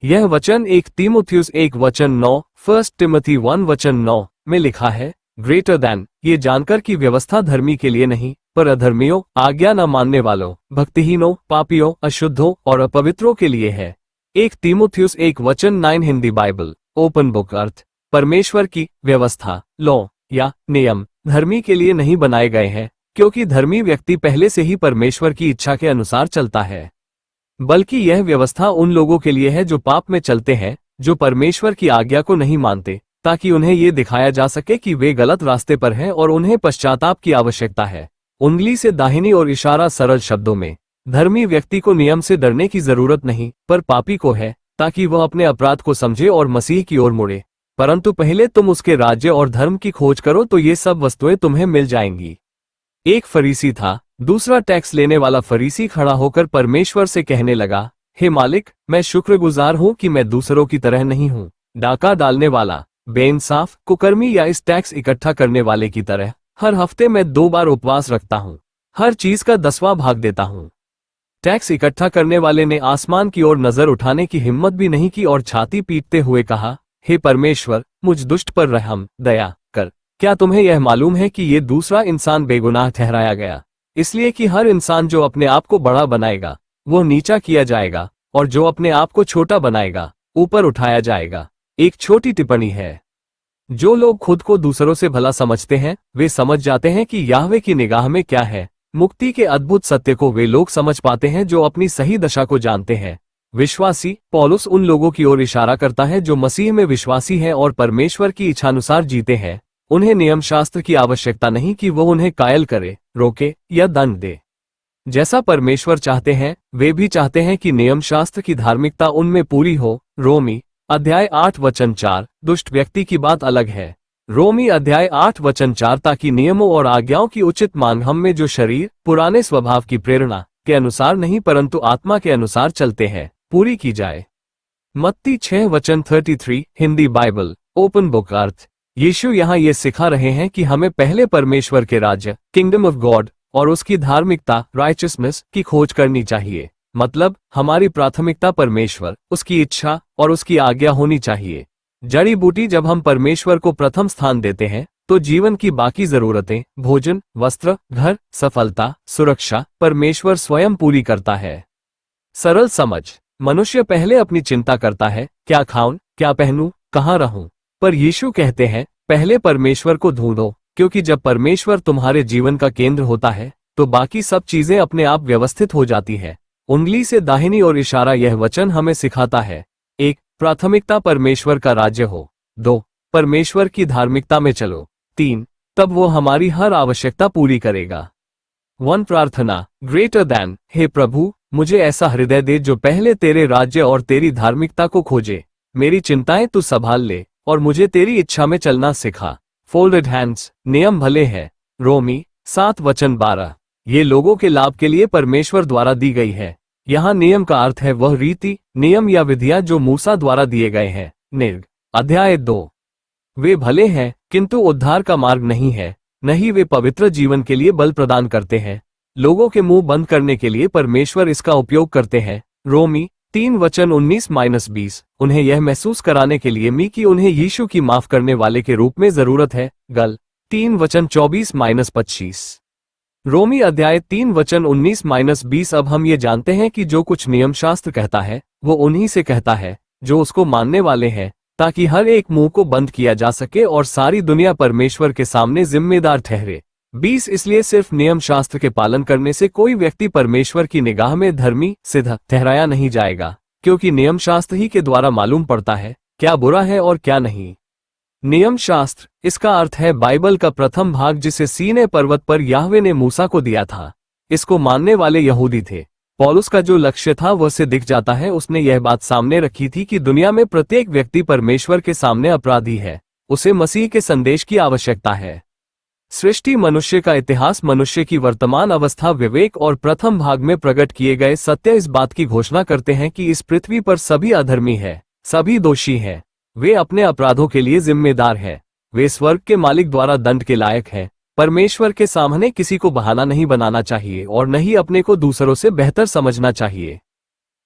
यह वचन 1 तीमुथियुस 1:9, 1 टिमोथी 1:9 में लिखा है, ग्रेटर दैन, ये जानकर कि व्यवस्था धर्मी के लिए नहीं पर अधर्मियों, आज्ञा न मानने वालों, भक्तिहीनों, पापियों, अशुद्धों और अपवित्रों के लिए है। 1 तीमुथियुस 1:9 हिंदी बाइबल ओपन बुक। अर्थ, परमेश्वर की व्यवस्था, लॉ या नियम धर्मी के लिए नहीं बनाए गए हैं, क्योंकि धर्मी व्यक्ति पहले से ही परमेश्वर की इच्छा के अनुसार चलता है, बल्कि यह व्यवस्था उन लोगों के लिए है जो पाप में चलते हैं, जो परमेश्वर की आज्ञा को नहीं मानते, ताकि उन्हें ये दिखाया जा सके कि वे गलत रास्ते पर हैं और उन्हें पश्चाताप की आवश्यकता है। उंगली से दाहिनी और इशारा सरल शब्दों में, धर्मी व्यक्ति को नियम से डरने की जरूरत नहीं, पर पापी को है, ताकि वह अपने अपराध को समझे और मसीह की ओर मुड़े। परंतु पहले तुम उसके राज्य और धर्म की खोज करो तो ये सब वस्तुएं तुम्हें मिल जाएंगी। एक फरीसी था। दूसरा टैक्स लेने वाला फरीसी खड़ा होकर परमेश्वर से कहने लगा, हे मालिक, मैं शुक्रगुजार हूं कि मैं दूसरों की तरह नहीं हूं, डाका डालने वाला, बेइंसाफ, कुकर्मी या इस टैक्स इकट्ठा करने वाले की तरह। हर हफ्ते मैं 2 बार उपवास रखता हूं, हर चीज का 10वां भाग देता हूं। टैक्स इकट्ठा करने वाले ने आसमान की ओर नजर उठाने की हिम्मत भी नहीं की और छाती पीटते हुए कहा, हे परमेश्वर, मुझ दुष्ट पर रहम दया कर। क्या तुम्हें यह मालूम है कि ये दूसरा इंसान बेगुनाह ठहराया गया, इसलिए कि हर इंसान जो अपने आप को बड़ा बनाएगा वो नीचा किया जाएगा, और जो अपने आप को छोटा बनाएगा ऊपर उठाया जाएगा। एक छोटी टिप्पणी है, जो लोग खुद को दूसरों से भला समझते हैं वे समझ जाते हैं कि याहवे की निगाह में क्या है। मुक्ति के अद्भुत सत्य को वे लोग समझ पाते हैं जो अपनी सही दशा को जानते हैं। विश्वासी पौलुस उन लोगों की ओर इशारा करता है जो मसीह में विश्वासी हैं और परमेश्वर की इच्छानुसार जीते हैं। उन्हें नियम शास्त्र की आवश्यकता नहीं कि वो उन्हें कायल करे, रोके या दंड दे। जैसा परमेश्वर चाहते हैं वे भी चाहते हैं कि नियम शास्त्र की धार्मिकता उनमें पूरी हो। रोमी अध्याय 8:4। दुष्ट व्यक्ति की बात अलग है। रोमी अध्याय 8:4 ताकि नियमों और आज्ञाओं की उचित मांग हम में जो शरीर पुराने स्वभाव की प्रेरणा के अनुसार नहीं परंतु आत्मा के अनुसार चलते हैं पूरी की जाए। मत्ती 6:33 हिंदी बाइबल ओपन बुक। अर्थ, यीशु यहाँ ये सिखा रहे हैं कि हमें पहले परमेश्वर के राज्य किंगडम ऑफ गॉड और उसकी धार्मिकता राइचसनेस की खोज करनी चाहिए। मतलब हमारी प्राथमिकता परमेश्वर, उसकी इच्छा और उसकी आज्ञा होनी चाहिए। जड़ी बूटी जब हम परमेश्वर को प्रथम स्थान देते हैं तो जीवन की बाकी जरूरतें, भोजन, वस्त्र, घर, सफलता, सुरक्षा परमेश्वर स्वयं पूरी करता है। सरल समझ, मनुष्य पहले अपनी चिंता करता है, क्या खाऊं, क्या पहनूं, कहाँ रहूं। पर यीशु कहते हैं, पहले परमेश्वर को ढूंढो, क्योंकि जब परमेश्वर तुम्हारे जीवन का केंद्र होता है तो बाकी सब चीजें अपने आप व्यवस्थित हो जाती है। उंगली से दाहिनी ओर इशारा यह वचन हमें सिखाता है। 1. प्राथमिकता परमेश्वर का राज्य हो। 2. परमेश्वर की धार्मिकता में चलो। 3. तब वो हमारी हर आवश्यकता पूरी करेगा। 1. प्रार्थना, ग्रेटर दैन, हे प्रभु, मुझे ऐसा हृदय दे जो पहले तेरे राज्य और तेरी धार्मिकता को खोजे। मेरी चिंताएं तू संभाल ले और मुझे तेरी इच्छा में चलना सिखा। फोल्डेड हैंड्स, नियम भले हैं। रोमी 7:12। ये लोगों के लाभ के लिए परमेश्वर द्वारा दी गई है। यहाँ नियम का अर्थ है वह रीति, नियम या विधियां जो मूसा द्वारा दिए गए हैं। निर्ग अध्याय 2। वे भले हैं किंतु उद्धार का मार्ग नहीं है, नहीं वे पवित्र जीवन के लिए बल प्रदान करते हैं। लोगों के मुंह बंद करने के लिए परमेश्वर इसका उपयोग करते हैं। रोमी 3:19-20। उन्हें यह महसूस कराने के लिए कि उन्हें यीशु की माफ करने वाले के रूप में जरूरत है। गल 3:24-25। रोमी अध्याय 3:19-20। अब हम ये जानते हैं कि जो कुछ नियम शास्त्र कहता है वो उन्हीं से कहता है जो उसको मानने वाले हैं, ताकि हर एक मुंह को बंद किया जा सके और सारी दुनिया परमेश्वर के सामने जिम्मेदार ठहरे। 20 इसलिए सिर्फ नियम शास्त्र के पालन करने से कोई व्यक्ति परमेश्वर की निगाह में धर्मी सिद्ध ठहराया नहीं जाएगा, क्योंकि नियम शास्त्र ही के द्वारा मालूम पड़ता है क्या बुरा है और क्या नहीं। नियम शास्त्र, इसका अर्थ है बाइबल का प्रथम भाग जिसे सीनै पर्वत पर याहवे ने मूसा को दिया था। इसको मानने वाले यहूदी थे। पौलुस का जो लक्ष्य था वह से दिख जाता है। उसने यह बात सामने रखी थी कि दुनिया में प्रत्येक व्यक्ति परमेश्वर के सामने अपराधी है, उसे मसीह के संदेश की आवश्यकता है। सृष्टि, मनुष्य का इतिहास, मनुष्य की वर्तमान अवस्था, विवेक और प्रथम भाग में प्रकट किए गए सत्य इस बात की घोषणा करते हैं कि इस पृथ्वी पर सभी अधर्मी हैं, सभी दोषी हैं, वे अपने अपराधों के लिए जिम्मेदार हैं, वे स्वर्ग के मालिक द्वारा दंड के लायक हैं। परमेश्वर के सामने किसी को बहाना नहीं बनाना चाहिए और न ही अपने को दूसरों से बेहतर समझना चाहिए।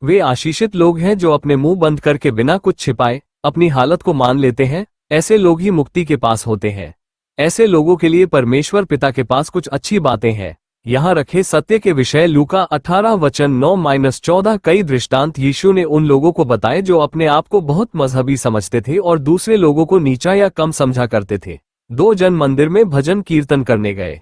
वे आशीषित लोग हैं जो अपने मुंह बंद करके बिना कुछ छिपाए अपनी हालत को मान लेते हैं। ऐसे लोग ही मुक्ति के पास होते हैं। ऐसे लोगों के लिए परमेश्वर पिता के पास कुछ अच्छी बातें हैं। यहाँ रखे सत्य के विषय लूका 18:9-14। कई दृष्टांत यीशु ने उन लोगों को बताए जो अपने आप को बहुत मजहबी समझते थे और दूसरे लोगों को नीचा या कम समझा करते थे। 2 जन मंदिर में भजन कीर्तन करने गए।